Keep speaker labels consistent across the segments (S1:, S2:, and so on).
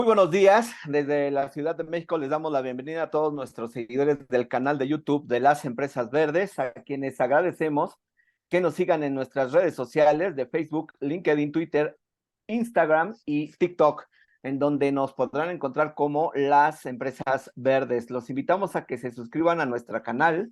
S1: Muy buenos días, desde la Ciudad de México les damos la bienvenida a todos nuestros seguidores del canal de YouTube de las Empresas Verdes, a quienes agradecemos que nos sigan en nuestras redes sociales de Facebook, LinkedIn, Twitter, Instagram y TikTok, en donde nos podrán encontrar como las Empresas Verdes. Los invitamos a que se suscriban a nuestro canal,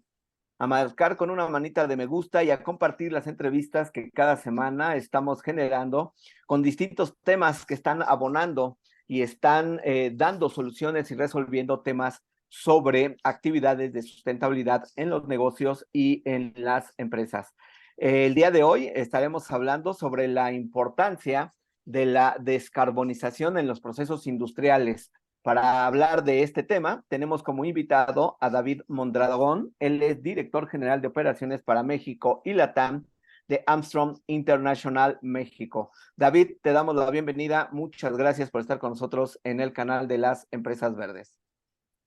S1: a marcar con una manita de me gusta y a compartir las entrevistas que cada semana estamos generando con distintos temas que están abonando y están dando soluciones y resolviendo temas sobre actividades de sustentabilidad en los negocios y en las empresas. El día de hoy estaremos hablando sobre la importancia de la descarbonización en los procesos industriales. Para hablar de este tema, tenemos como invitado a David Mondragón. Él es director general de operaciones para México y Latam de Armstrong International México. David, te damos la bienvenida. Muchas gracias por estar con nosotros en el canal de las Empresas Verdes.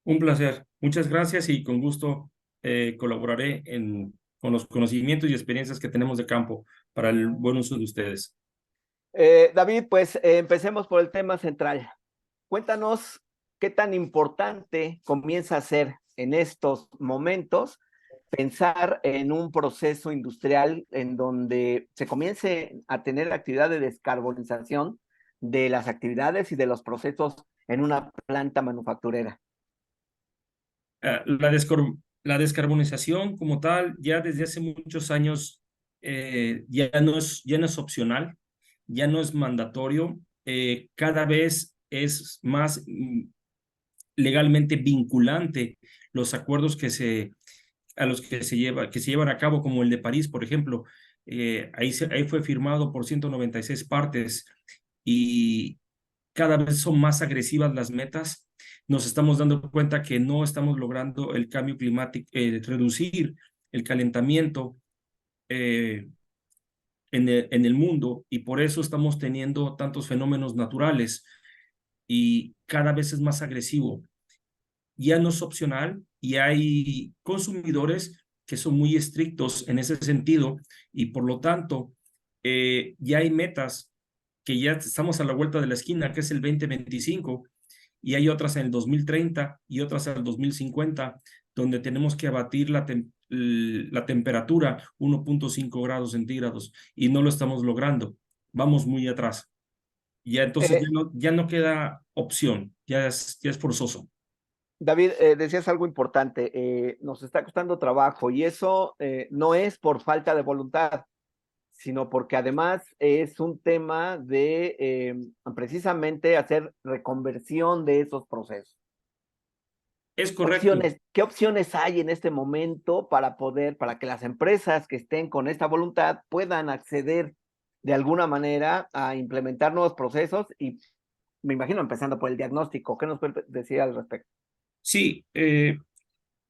S2: Un placer. Muchas gracias y con gusto colaboraré con los conocimientos y experiencias que tenemos de campo para el buen uso de ustedes.
S1: David, pues empecemos por el tema central. Cuéntanos qué tan importante comienza a ser en estos momentos pensar en un proceso industrial en donde se comience a tener actividad de descarbonización de las actividades y de los procesos en una planta manufacturera.
S2: La descarbonización como tal, ya desde hace muchos años, ya no es opcional, ya no es mandatorio, cada vez es más legalmente vinculante los acuerdos a los que se llevan a cabo, como el de París, por ejemplo. Ahí fue firmado por 196 partes y cada vez son más agresivas las metas. Nos estamos dando cuenta que no estamos logrando el cambio climático, reducir el calentamiento en el mundo, y por eso estamos teniendo tantos fenómenos naturales y cada vez es más agresivo. Ya no es opcional y hay consumidores que son muy estrictos en ese sentido, y por lo tanto ya hay metas que ya estamos a la vuelta de la esquina, que es el 2025, y hay otras en el 2030 y otras en el 2050, donde tenemos que abatir la temperatura 1.5 grados centígrados y no lo estamos logrando. Vamos muy atrás. Ya entonces
S1: Eh,
S2: ya no queda opción, ya es forzoso.
S1: David, decías algo importante, nos está costando trabajo y eso no es por falta de voluntad, sino porque además es un tema de precisamente hacer reconversión de esos procesos.
S2: Es correcto.
S1: Qué opciones hay en este momento para poder, para que las empresas que estén con esta voluntad puedan acceder de alguna manera a implementar nuevos procesos y me imagino empezando por el diagnóstico? ¿Qué nos puede decir al respecto?
S2: Sí,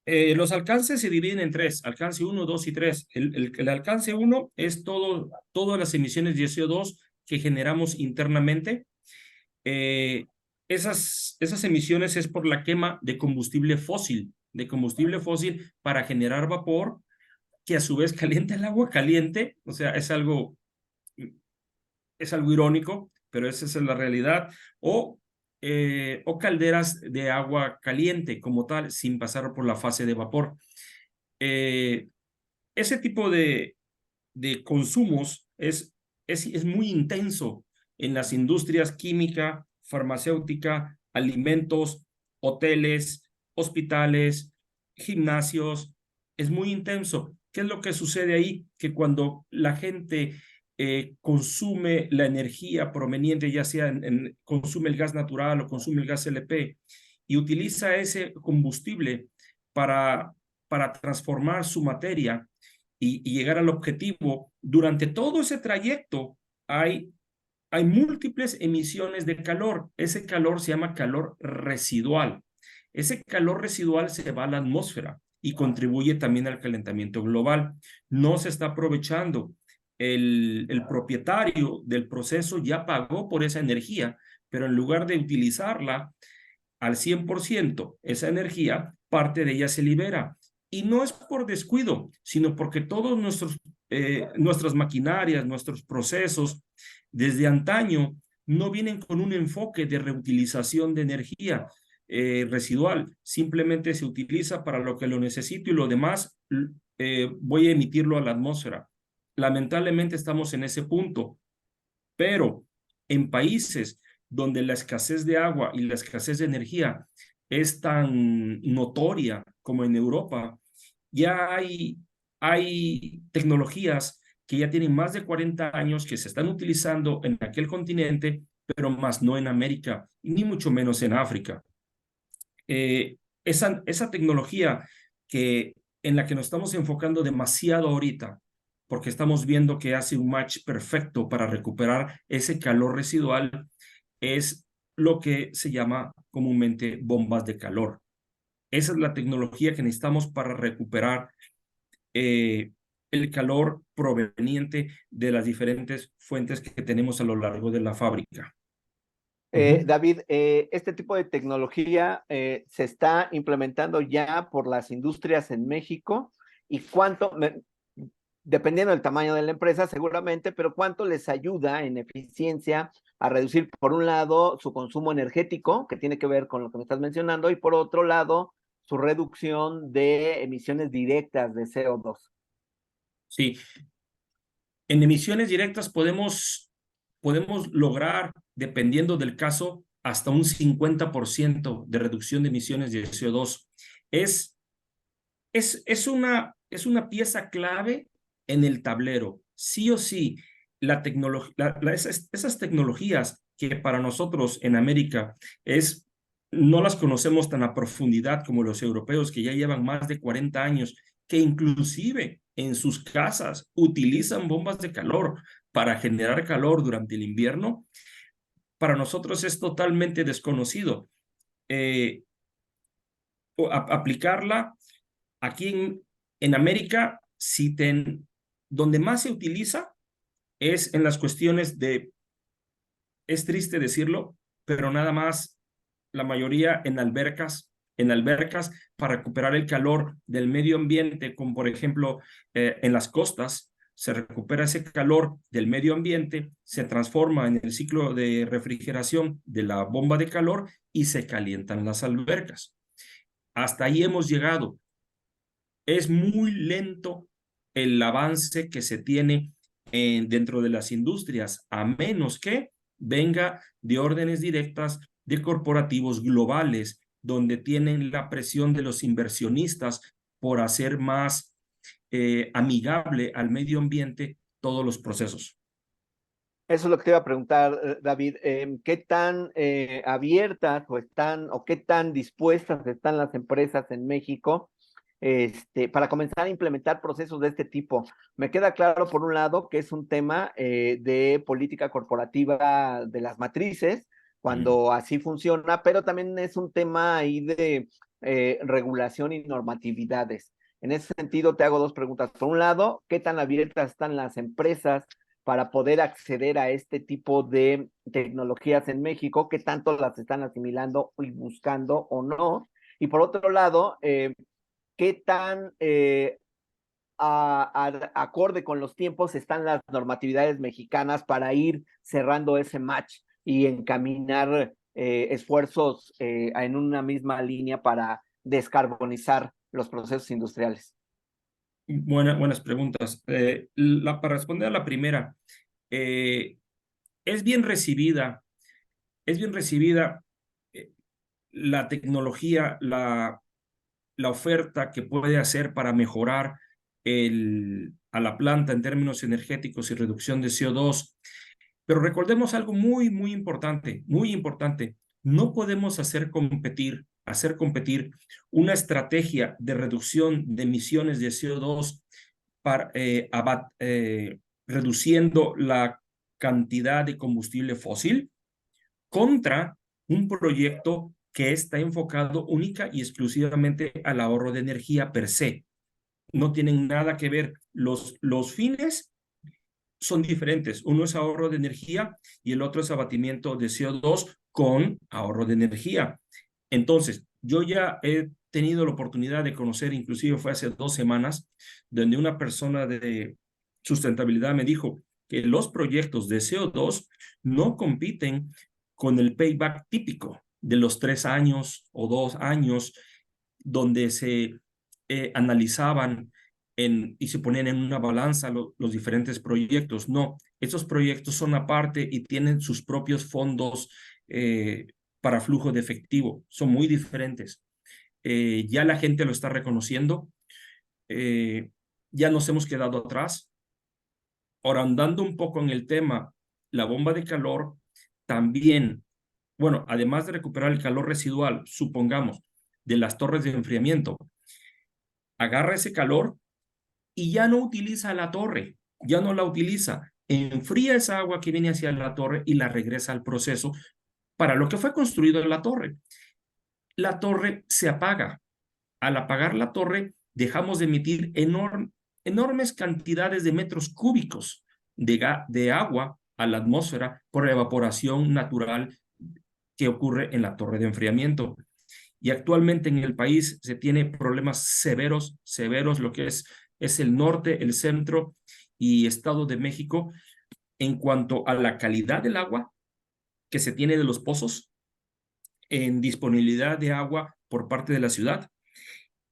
S2: los alcances se dividen en tres: alcance 1, 2 y 3. El alcance 1 es todas las emisiones de CO2 que generamos internamente. Eh, esas emisiones es por la quema de combustible fósil para generar vapor, que a su vez calienta el agua caliente. O sea, es algo irónico, pero esa es la realidad. O calderas de agua caliente como tal, sin pasar por la fase de vapor. Eh, Ese tipo de consumos es muy intenso en las industrias química, farmacéutica, alimentos, hoteles, hospitales, gimnasios. Es muy intenso. ¿Qué es lo que sucede ahí? Que cuando la gente consume la energía proveniente, ya sea consume el gas natural o consume el gas LP, y utiliza ese combustible para, para transformar su materia y llegar al objetivo, durante todo ese trayecto hay múltiples emisiones de calor. Ese calor se llama calor residual. Ese calor residual se va a la atmósfera y contribuye también al calentamiento global. No se está aprovechando. El propietario del proceso ya pagó por esa energía, pero en lugar de utilizarla al 100%, esa energía, parte de ella se libera. Y no es por descuido, sino porque nuestras maquinarias, nuestros procesos, desde antaño no vienen con un enfoque de reutilización de energía residual, simplemente se utiliza para lo que lo necesito y lo demás voy a emitirlo a la atmósfera. Lamentablemente estamos en ese punto, pero en países donde la escasez de agua y la escasez de energía es tan notoria como en Europa, ya hay tecnologías que ya tienen más de 40 años que se están utilizando en aquel continente, pero más no en América, ni mucho menos en África. Esa tecnología en la que nos estamos enfocando demasiado ahorita, porque estamos viendo que hace un match perfecto para recuperar ese calor residual, es lo que se llama comúnmente bombas de calor. Esa es la tecnología que necesitamos para recuperar el calor proveniente de las diferentes fuentes que tenemos a lo largo de la fábrica.
S1: David, este tipo de tecnología se está implementando ya por las industrias en México y dependiendo del tamaño de la empresa seguramente, pero cuánto les ayuda en eficiencia a reducir, por un lado, su consumo energético, que tiene que ver con lo que me estás mencionando, y por otro lado, su reducción de emisiones directas de CO2.
S2: Sí, en emisiones directas podemos lograr, dependiendo del caso, hasta un 50% de reducción de emisiones de CO2. Es una pieza clave en el tablero. Sí o sí, esas tecnologías que para nosotros en América no las conocemos tan a profundidad como los europeos que ya llevan más de 40 años, que inclusive en sus casas utilizan bombas de calor para generar calor durante el invierno, para nosotros es totalmente desconocido. Eh, Aplicarla aquí en América, donde más se utiliza es en las cuestiones es triste decirlo, pero nada más la mayoría en albercas para recuperar el calor del medio ambiente, como por ejemplo en las costas, se recupera ese calor del medio ambiente, se transforma en el ciclo de refrigeración de la bomba de calor y se calientan las albercas. Hasta ahí hemos llegado. Es muy lento el avance que se tiene dentro de las industrias, a menos que venga de órdenes directas de corporativos globales, donde tienen la presión de los inversionistas por hacer más amigable al medio ambiente todos los procesos.
S1: Eso es lo que te iba a preguntar, David. ¿Qué tan abiertas o qué tan dispuestas están las empresas en México para comenzar a implementar procesos de este tipo? Me queda claro, por un lado, que es un tema de política corporativa de las matrices, cuando así funciona, pero también es un tema ahí de regulación y normatividades. En ese sentido, te hago dos preguntas. Por un lado, ¿qué tan abiertas están las empresas para poder acceder a este tipo de tecnologías en México? ¿Qué tanto las están asimilando y buscando o no? Y por otro lado, ¿qué tan acorde con los tiempos están las normatividades mexicanas para ir cerrando ese match y encaminar esfuerzos en una misma línea para descarbonizar los procesos industriales?
S2: Buenas preguntas. Para responder a la primera, eh, es bien recibida, es bien recibida eh, la tecnología, la oferta que puede hacer para mejorar a la planta en términos energéticos y reducción de CO2. Pero recordemos algo muy, muy importante, muy importante. No podemos hacer competir una estrategia de reducción de emisiones de CO2 reduciendo la cantidad de combustible fósil contra un proyecto que está enfocado única y exclusivamente al ahorro de energía per se. No tienen nada que ver. Los fines son diferentes. Uno es ahorro de energía y el otro es abatimiento de CO2 con ahorro de energía. Entonces, yo ya he tenido la oportunidad de conocer, inclusive fue hace 2 semanas, donde una persona de sustentabilidad me dijo que los proyectos de CO2 no compiten con el payback típico de los 3 años o 2 años donde se analizaban y se ponían en una balanza los diferentes proyectos. No, esos proyectos son aparte y tienen sus propios fondos para flujo de efectivo. Son muy diferentes. Ya la gente lo está reconociendo. Ya nos hemos quedado atrás. Ahora, andando un poco en el tema, la bomba de calor también, bueno, además de recuperar el calor residual, supongamos, de las torres de enfriamiento, agarra ese calor y ya no utiliza la torre, ya no la utiliza, enfría esa agua que viene hacia la torre y la regresa al proceso para lo que fue construido en la torre. La torre se apaga. Al apagar la torre, dejamos de emitir enormes cantidades de metros cúbicos de agua a la atmósfera por la evaporación natural que ocurre en la torre de enfriamiento. Y actualmente en el país se tiene problemas severos, lo que es el norte, el centro y Estado de México en cuanto a la calidad del agua que se tiene de los pozos, en disponibilidad de agua por parte de la ciudad.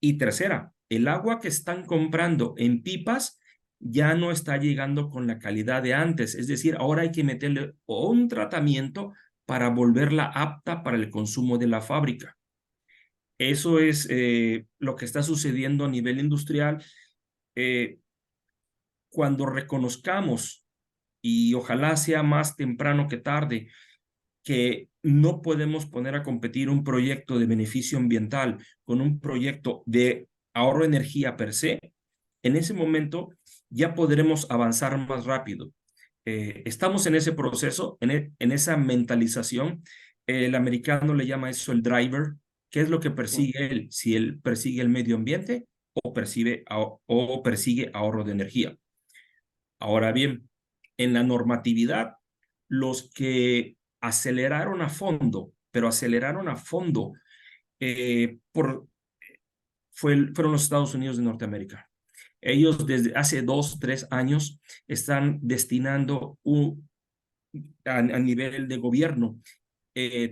S2: Y tercera, el agua que están comprando en pipas ya no está llegando con la calidad de antes. Es decir, ahora hay que meterle un tratamiento para volverla apta para el consumo de la fábrica. Eso es lo que está sucediendo a nivel industrial. Cuando reconozcamos, y ojalá sea más temprano que tarde, que no podemos poner a competir un proyecto de beneficio ambiental con un proyecto de ahorro de energía per se, en ese momento ya podremos avanzar más rápido. Estamos en ese proceso, en esa mentalización. El americano le llama eso el driver. ¿Qué es lo que persigue él? Si él persigue el medio ambiente o persigue ahorro de energía. Ahora bien, en la normatividad, los que aceleraron a fondo, pero aceleraron a fondo, fueron los Estados Unidos de Norteamérica. Ellos desde hace 2, 3 años están destinando a nivel de gobierno,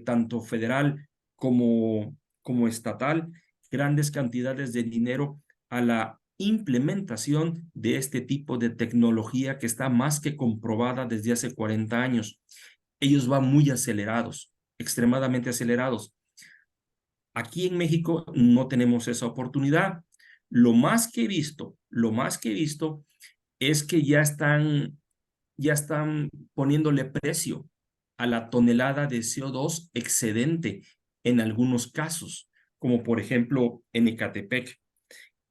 S2: tanto federal como estatal, grandes cantidades de dinero a la implementación de este tipo de tecnología que está más que comprobada desde hace 40 años. Ellos van muy acelerados, extremadamente acelerados. Aquí en México no tenemos esa oportunidad. Lo más que he visto es que ya están poniéndole precio a la tonelada de CO2 excedente en algunos casos, como por ejemplo en Ecatepec.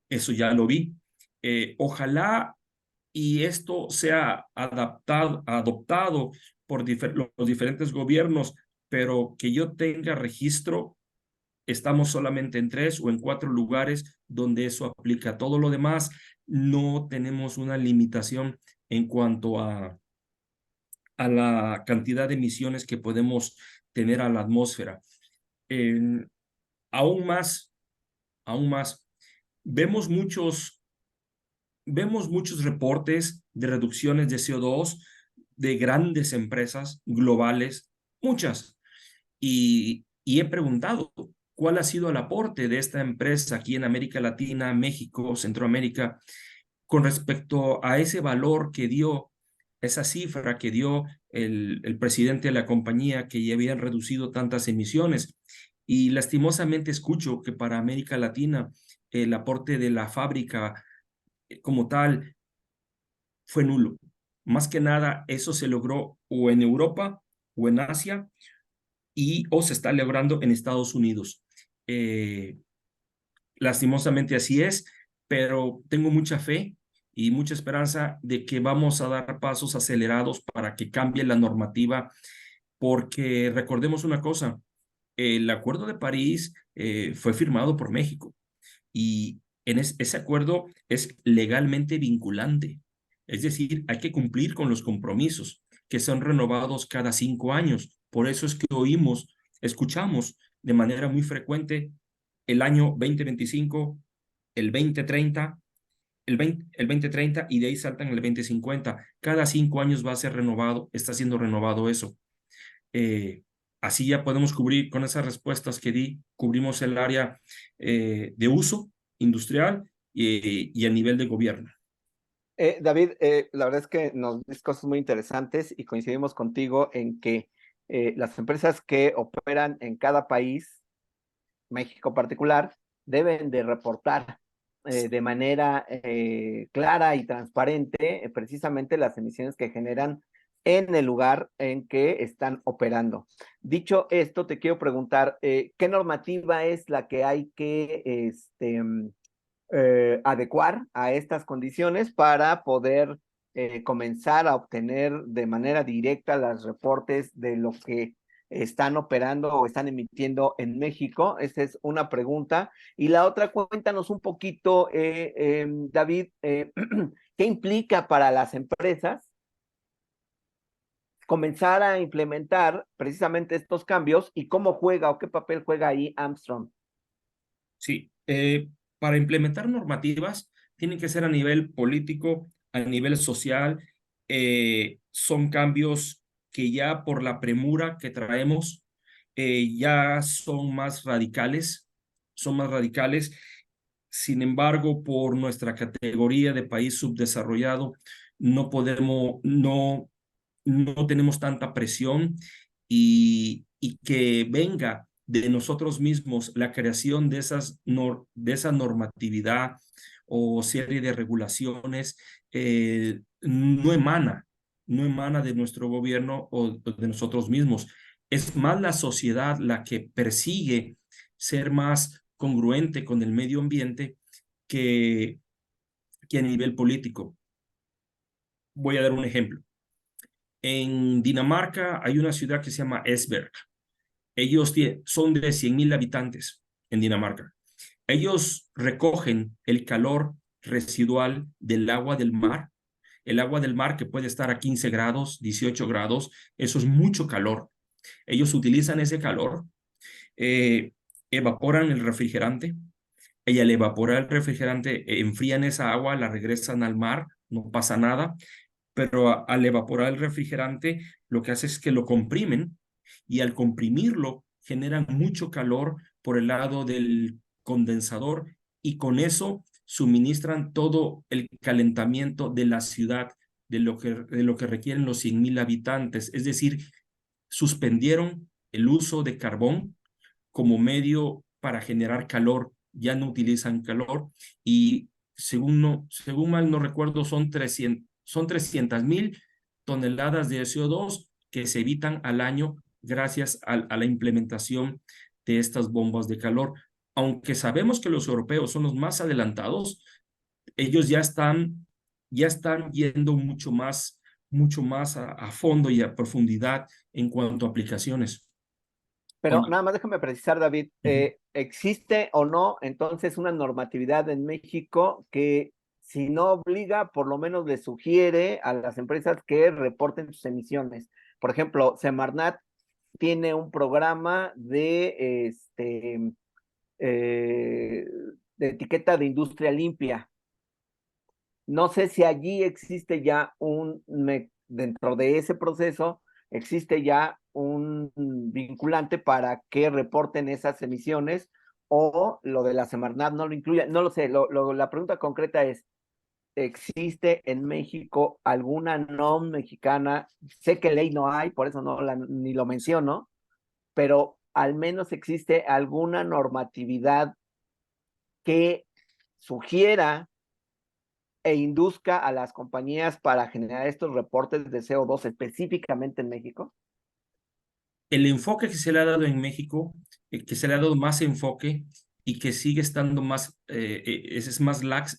S2: Eso ya lo vi. Ojalá y esto sea adoptado por los diferentes gobiernos, pero que yo tenga registro, estamos solamente en 3 o en 4 lugares donde eso aplica. Todo lo demás no tenemos una limitación en cuanto a la cantidad de emisiones que podemos tener a la atmósfera. Aún más, vemos muchos reportes de reducciones de CO2 de grandes empresas globales, muchas, y he preguntado, ¿cuál ha sido el aporte de esta empresa aquí en América Latina, México, Centroamérica, con respecto a ese valor que dio, esa cifra que dio el presidente de la compañía, que ya habían reducido tantas emisiones? Y lastimosamente escucho que para América Latina el aporte de la fábrica como tal fue nulo. Más que nada, eso se logró o en Europa o en Asia o se está logrando en Estados Unidos. Lastimosamente así es, pero tengo mucha fe y mucha esperanza de que vamos a dar pasos acelerados para que cambie la normativa, porque recordemos una cosa, el Acuerdo de París fue firmado por México y ese acuerdo es legalmente vinculante. Es decir, hay que cumplir con los compromisos que son renovados cada 5 años. Por eso es que escuchamos de manera muy frecuente el año 2025, el 2030, el 2030 y de ahí saltan el 2050. Cada 5 años va a ser renovado, está siendo renovado eso. Eh, Así ya podemos cubrir, con esas respuestas que di, cubrimos el área de uso industrial y a nivel de gobierno.
S1: David, la verdad es que nos dices cosas muy interesantes y coincidimos contigo en que las empresas que operan en cada país, México particular, deben de reportar de manera clara y transparente precisamente las emisiones que generan en el lugar en que están operando. Dicho esto, te quiero preguntar, ¿qué normativa es la que hay que adecuar a estas condiciones para poder comenzar a obtener de manera directa los reportes de lo que están operando o están emitiendo en México? Esa es una pregunta. Y la otra, cuéntanos un poquito, David, ¿qué implica para las empresas comenzar a implementar precisamente estos cambios y cómo juega o qué papel juega ahí Armstrong?
S2: Sí, para implementar normativas tienen que ser a nivel político, a nivel social. Son cambios que ya por la premura que traemos ya son más radicales. Sin embargo, por nuestra categoría de país subdesarrollado, no tenemos tanta presión y que venga de nosotros mismos la creación de esa normatividad o serie de regulaciones no emana de nuestro gobierno o de nosotros mismos. Es más la sociedad la que persigue ser más congruente con el medio ambiente que, que a nivel político. Voy a dar un ejemplo. En Dinamarca hay una ciudad que se llama Esbjerg. Ellos son de 100.000 habitantes en Dinamarca. Ellos recogen el calor residual del agua del mar. El agua del mar que puede estar a 15 grados, 18 grados, eso es mucho calor. Ellos utilizan ese calor, eh, evaporan el refrigerante, y al evaporar el refrigerante, enfrían esa agua, la regresan al mar, no pasa nada, pero al evaporar el refrigerante, lo que hace es que lo comprimen y al comprimirlo generan mucho calor por el lado del condensador y con eso suministran todo el calentamiento de la ciudad de lo que requieren los 100.000 habitantes. Es decir, suspendieron el uso de carbón como medio para generar calor, ya no utilizan calor y según mal no recuerdo son 300.000 toneladas de CO2 que se evitan al año gracias a la implementación de estas bombas de calor. Aunque sabemos que los europeos son los más adelantados, ellos ya están yendo mucho más a fondo y a profundidad en cuanto a aplicaciones.
S1: Pero
S2: Aunque,
S1: nada más déjame precisar, David,
S2: uh-huh.
S1: ¿existe o no entonces una normatividad en México que si no obliga, por lo menos le sugiere a las empresas que reporten sus emisiones? Por ejemplo, Semarnat tiene un programa eh, de etiqueta de industria limpia. No sé si allí existe ya dentro de ese proceso, existe ya un vinculante para que reporten esas emisiones o lo de la Semarnat no lo incluye. No lo sé, la pregunta concreta es, ¿existe en México alguna NOM mexicana? Sé que ley no hay, por eso ni lo menciono, pero al menos existe alguna normatividad que sugiera e induzca a las compañías para generar estos reportes de CO2 específicamente en México?
S2: El enfoque que se le ha dado en México, que se le ha dado más enfoque y que sigue estando es más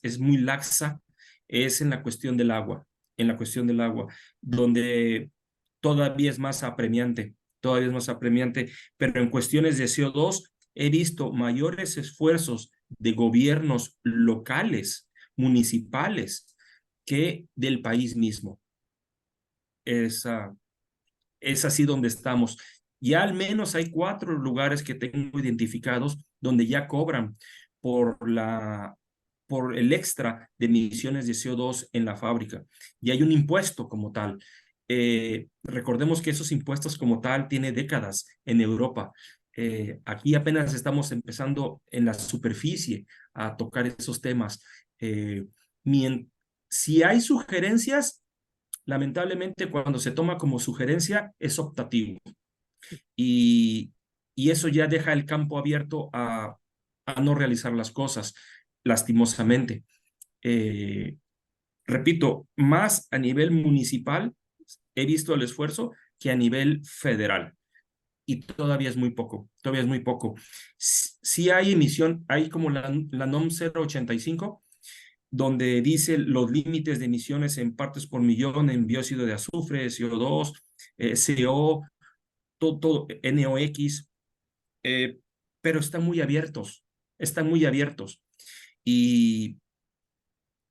S2: es muy laxa, es en la cuestión del agua, donde todavía es más apremiante, pero en cuestiones de CO2 he visto mayores esfuerzos de gobiernos locales, municipales, que del país mismo. Es, uh, es así donde estamos. Ya al menos hay 4 lugares que tengo identificados donde ya cobran por por el extra de emisiones de CO2 en la fábrica. Y hay un impuesto como tal. Recordemos que esos impuestos como tal tiene décadas en Europa. Aquí apenas estamos empezando en la superficie a tocar esos temas. Si hay sugerencias, lamentablemente cuando se toma como sugerencia es optativo y, y eso ya deja el campo abierto a no realizar las cosas, lastimosamente. Eh, Repito, más a nivel municipal he visto el esfuerzo que a nivel federal. Y todavía es muy poco, todavía es muy poco. Sí hay emisión, hay como la NOM 085, donde dice los límites de emisiones en partes por millón en dióxido de azufre, CO2, CO, todo, NOx, eh, pero están muy abiertos. Y,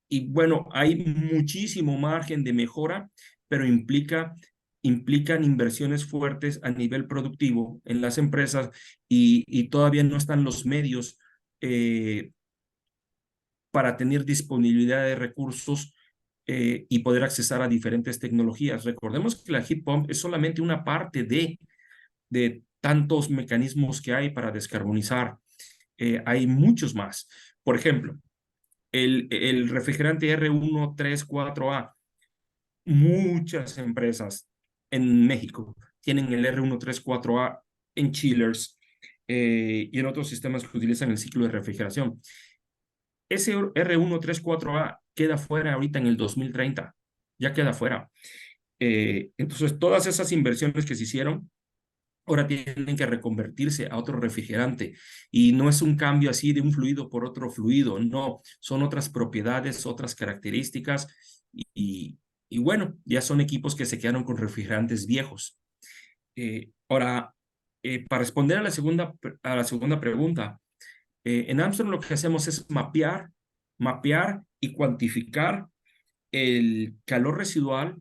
S2: y bueno, hay muchísimo margen de mejora, pero implican inversiones fuertes a nivel productivo en las empresas y todavía no están los medios para tener disponibilidad de recursos y poder accesar a diferentes tecnologías. Recordemos que la heat pump es solamente una parte de tantos mecanismos que hay para descarbonizar. Hay muchos más. Por ejemplo, el refrigerante R134A, muchas empresas en México tienen el R134A en chillers y en otros sistemas que utilizan el ciclo de refrigeración. Ese R134A queda fuera ahorita en el 2030, ya queda fuera. Entonces, todas esas inversiones que se hicieron ahora tienen que reconvertirse a otro refrigerante y no es un cambio así de un fluido por otro fluido, no, son otras propiedades, otras características y bueno, ya son equipos que se quedaron con refrigerantes viejos. Ahora, para responder a la segunda pregunta, en Armstrong lo que hacemos es mapear y cuantificar el calor residual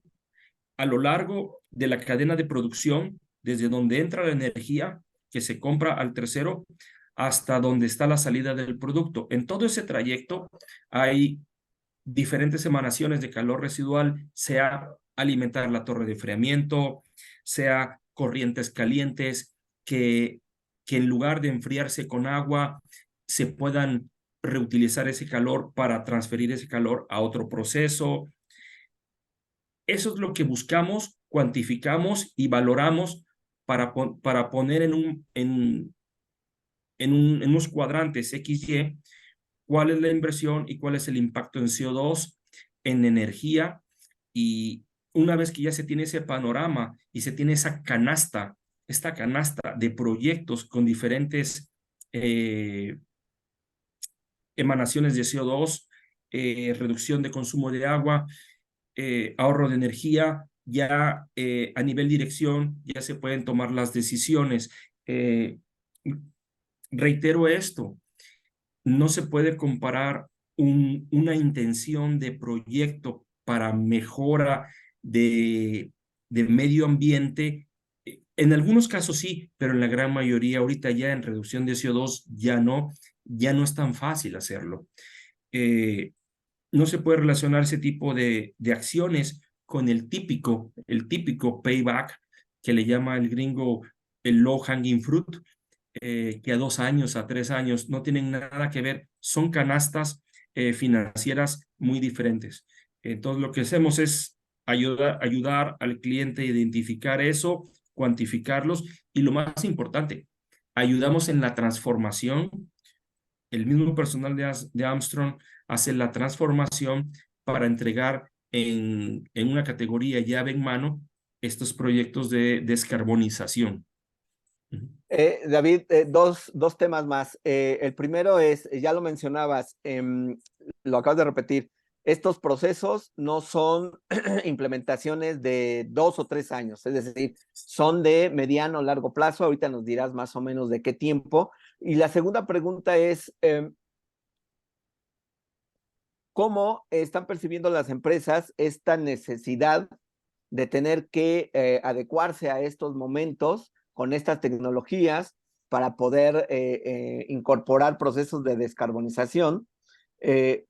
S2: a lo largo de la cadena de producción, desde donde entra la energía que se compra al tercero hasta donde está la salida del producto. En todo ese trayecto hay diferentes emanaciones de calor residual, sea alimentar la torre de enfriamiento, sea corrientes calientes que en lugar de enfriarse con agua, se puedan reutilizar ese calor para transferir ese calor a otro proceso. Eso es lo que buscamos, cuantificamos y valoramos para poner en unos cuadrantes XY cuál es la inversión y cuál es el impacto en CO2, en energía. Y una vez que ya se tiene ese panorama y se tiene esta canasta de proyectos con diferentes emanaciones de CO2, reducción de consumo de agua, ahorro de energía, ya a nivel dirección ya se pueden tomar las decisiones. Reitero esto, no se puede comparar una intención de proyecto para mejora de medio ambiente. En algunos casos sí, pero en la gran mayoría ahorita ya en reducción de CO2 ya no es tan fácil hacerlo. No se puede relacionar ese tipo de acciones con el típico payback que le llama el gringo el low hanging fruit, que a 2 años, a 3 años no tienen nada que ver, son canastas financieras muy diferentes. Entonces lo que hacemos es ayudar al cliente a identificar eso, cuantificarlos y lo más importante, ayudamos en la transformación. El mismo personal de Armstrong hace la transformación para entregar en una categoría llave en mano estos proyectos de descarbonización.
S1: David, dos temas más. El primero es, ya lo mencionabas, lo acabas de repetir, estos procesos no son implementaciones de 2 o 3 años, es decir, son de mediano o largo plazo. Ahorita nos dirás más o menos de qué tiempo. Y la segunda pregunta es, ¿cómo están percibiendo las empresas esta necesidad de tener que adecuarse a estos momentos con estas tecnologías para poder incorporar procesos de descarbonización? eh,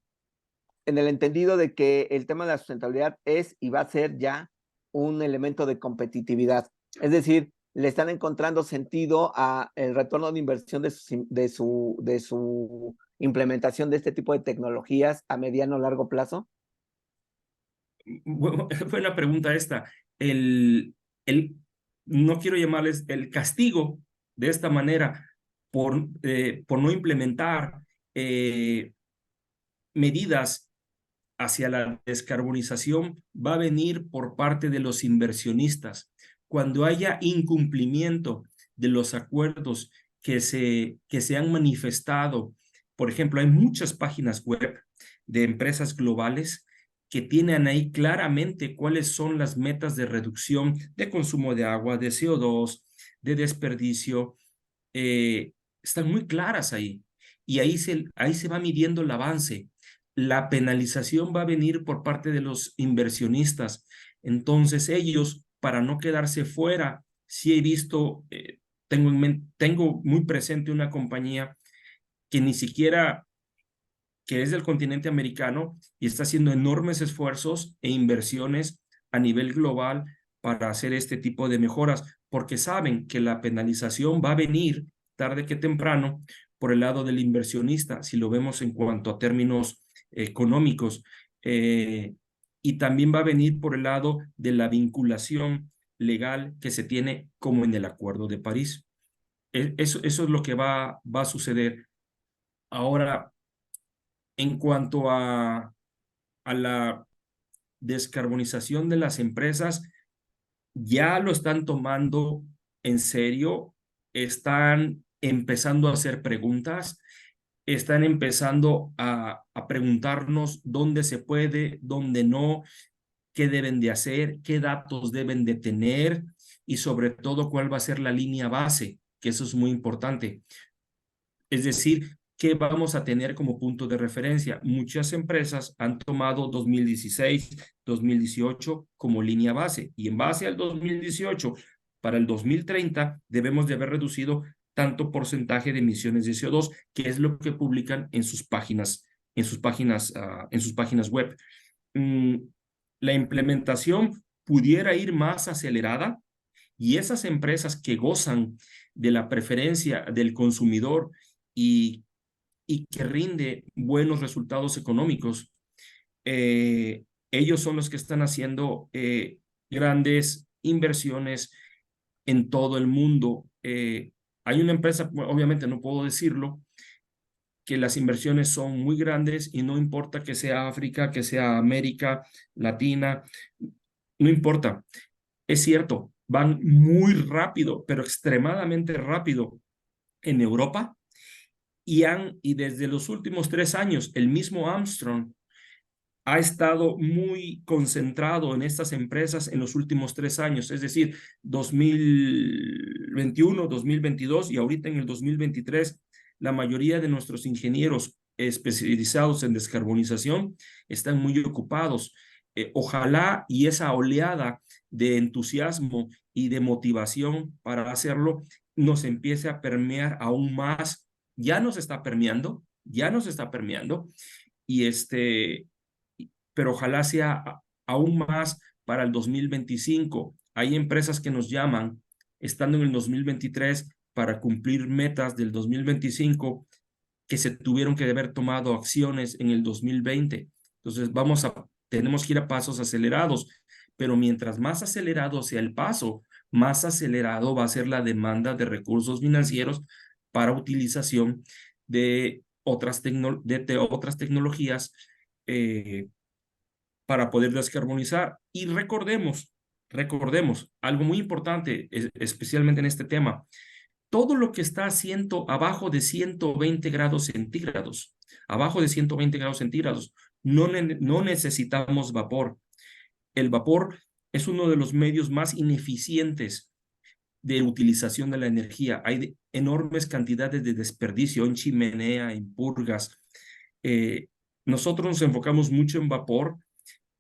S1: en el entendido de que el tema de la sustentabilidad es y va a ser ya un elemento de competitividad. Es decir, le están encontrando sentido a el retorno de inversión de su implementación de este tipo de tecnologías a mediano o largo plazo.
S2: Buena pregunta esta. El, el, no quiero llamarles el castigo de esta manera por no implementar medidas hacia la descarbonización va a venir por parte de los inversionistas. Cuando haya incumplimiento de los acuerdos que se han manifestado, por ejemplo, hay muchas páginas web de empresas globales que tienen ahí claramente cuáles son las metas de reducción de consumo de agua, de CO2, de desperdicio. Están muy claras ahí. Y ahí se va midiendo el avance. La penalización va a venir por parte de los inversionistas. Entonces ellos, para no quedarse fuera, sí he visto, tengo muy presente una compañía que ni siquiera, que es del continente americano y está haciendo enormes esfuerzos e inversiones a nivel global para hacer este tipo de mejoras, porque saben que la penalización va a venir tarde que temprano por el lado del inversionista, si lo vemos en cuanto a términos económicos, y también va a venir por el lado de la vinculación legal que se tiene como en el Acuerdo de París. Eso es lo que va a suceder. Ahora, en cuanto a la descarbonización de las empresas, ya lo están tomando en serio, están empezando a hacer preguntas, están empezando a preguntarnos dónde se puede, dónde no, qué deben de hacer, qué datos deben de tener y sobre todo cuál va a ser la línea base, que eso es muy importante. Es decir, ¿qué vamos a tener como punto de referencia? Muchas empresas han tomado 2016, 2018 como línea base y en base al 2018 para el 2030 debemos de haber reducido tanto porcentaje de emisiones de CO2, que es lo que publican en sus páginas, en sus páginas web. Mm, la implementación pudiera ir más acelerada y esas empresas que gozan de la preferencia del consumidor y, y que rinde buenos resultados económicos, ellos son los que están haciendo grandes inversiones en todo el mundo. Hay una empresa, obviamente no puedo decirlo, que las inversiones son muy grandes y no importa que sea África, que sea América Latina, no importa. Es cierto, van muy rápido, pero extremadamente rápido en Europa y desde los últimos 3 años, el mismo Armstrong ha estado muy concentrado en estas empresas en los últimos 3 años, es decir, 2021, 2022 y ahorita en el 2023, la mayoría de nuestros ingenieros especializados en descarbonización están muy ocupados. Ojalá y esa oleada de entusiasmo y de motivación para hacerlo nos empiece a permear aún más. Ya nos está permeando y pero ojalá sea aún más para el 2025. Hay empresas que nos llaman, estando en el 2023, para cumplir metas del 2025 que se tuvieron que haber tomado acciones en el 2020. Entonces, tenemos que ir a pasos acelerados, pero mientras más acelerado sea el paso, más acelerado va a ser la demanda de recursos financieros para utilización de otras tecnologías eh, para poder descarbonizar. Y recordemos algo muy importante, especialmente en este tema, todo lo que está abajo de 120 grados centígrados, abajo de 120 grados centígrados, no necesitamos vapor. El vapor es uno de los medios más ineficientes de utilización de la energía. Hay enormes cantidades de desperdicio en chimenea, en purgas. Nosotros nos enfocamos mucho en vapor.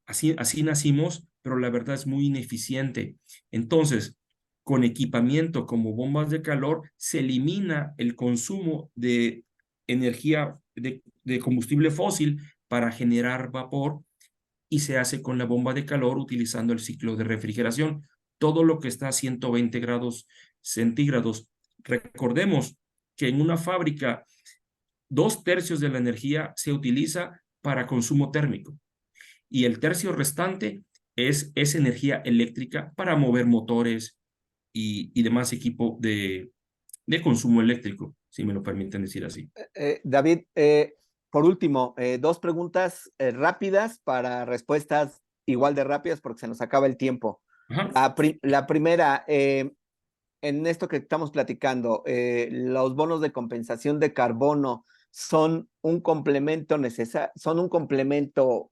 S2: Así nacimos, pero la verdad es muy ineficiente. Entonces, con equipamiento como bombas de calor, se elimina el consumo de energía, de combustible fósil para generar vapor y se hace con la bomba de calor utilizando el ciclo de refrigeración. Todo lo que está a 120 grados centígrados. Recordemos que en una fábrica 2/3 de la energía se utiliza para consumo térmico y el tercio restante es energía eléctrica para mover motores y demás equipo de consumo eléctrico, si me lo permiten decir así.
S1: David, por último, dos preguntas rápidas para respuestas igual de rápidas porque se nos acaba el tiempo. La primera, en esto que estamos platicando, los bonos de compensación de carbono son un complemento son un complemento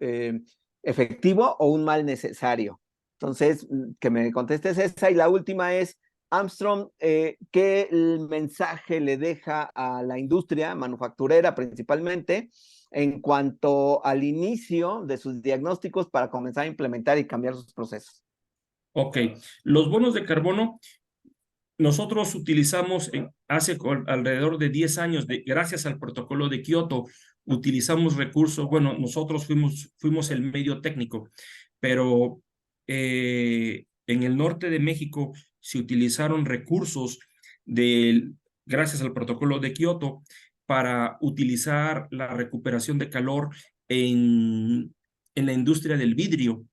S1: efectivo o un mal necesario. Entonces, que me contestes esa. Y la última es, Armstrong, ¿qué mensaje le deja a la industria manufacturera principalmente en cuanto al inicio de sus diagnósticos para comenzar a implementar y cambiar sus procesos?
S2: Ok, los bonos de carbono nosotros utilizamos hace alrededor de 10 años, gracias al protocolo de Kioto, utilizamos recursos, bueno, nosotros fuimos el medio técnico, pero en el norte de México se utilizaron recursos gracias al protocolo de Kioto para utilizar la recuperación de calor en la industria del vidrio.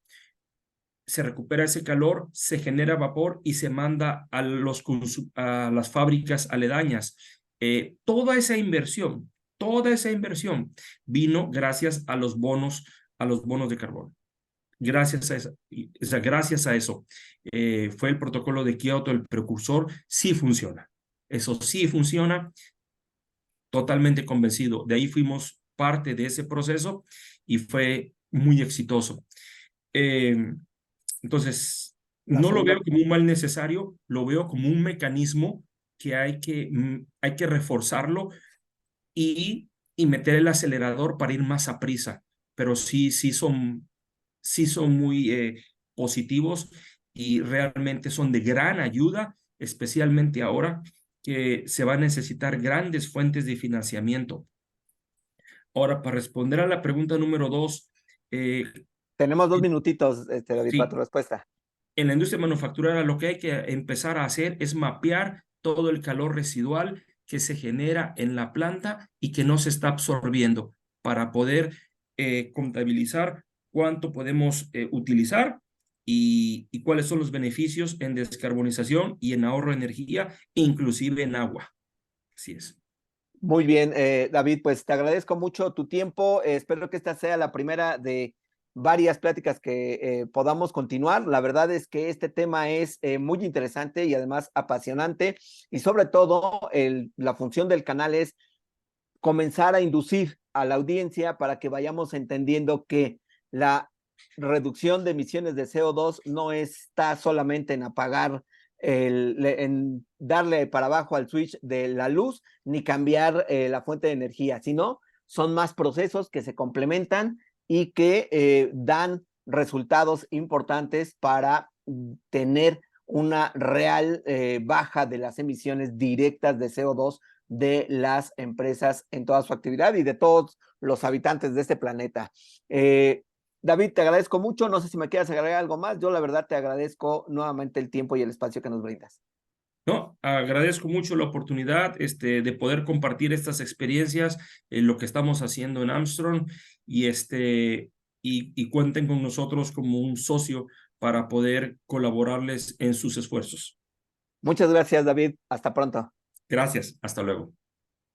S2: Se recupera ese calor, se genera vapor y se manda a las fábricas aledañas. Toda esa inversión vino gracias a los bonos de carbono. Gracias a eso, fue el protocolo de Kioto el precursor. Sí funciona. Eso sí funciona. Totalmente convencido. De ahí fuimos parte de ese proceso y fue muy exitoso. Entonces, no lo veo como un mal necesario, lo veo como un mecanismo que hay que reforzarlo y meter el acelerador para ir más a prisa. Pero sí son muy positivos y realmente son de gran ayuda, especialmente ahora que se va a necesitar grandes fuentes de financiamiento. Ahora, para responder a la pregunta número 2.
S1: Tenemos 2 minutitos, David,
S2: Sí,
S1: para tu respuesta.
S2: en la industria manufacturera lo que hay que empezar a hacer es mapear todo el calor residual que se genera en la planta y que no se está absorbiendo para poder contabilizar cuánto podemos utilizar y cuáles son los beneficios en descarbonización y en ahorro de energía, inclusive en agua. Así es.
S1: Muy bien, David, pues te agradezco mucho tu tiempo. Espero que esta sea la primera de varias pláticas que podamos continuar. La verdad es que este tema es muy interesante y además apasionante, y sobre todo la función del canal es comenzar a inducir a la audiencia para que vayamos entendiendo que la reducción de emisiones de CO2 no está solamente en apagar, en darle para abajo al switch de la luz, ni cambiar la fuente de energía, sino son más procesos que se complementan y que dan resultados importantes para tener una real baja de las emisiones directas de CO2 de las empresas en toda su actividad y de todos los habitantes de este planeta. David, te agradezco mucho. No sé si me quieras agregar algo más. Yo la verdad te agradezco nuevamente el tiempo y el espacio que nos brindas.
S2: No, agradezco mucho la oportunidad de poder compartir estas experiencias, lo que estamos haciendo en Armstrong y cuenten con nosotros como un socio para poder colaborarles en sus esfuerzos.
S1: Muchas gracias, David. Hasta pronto.
S2: Gracias. Hasta luego.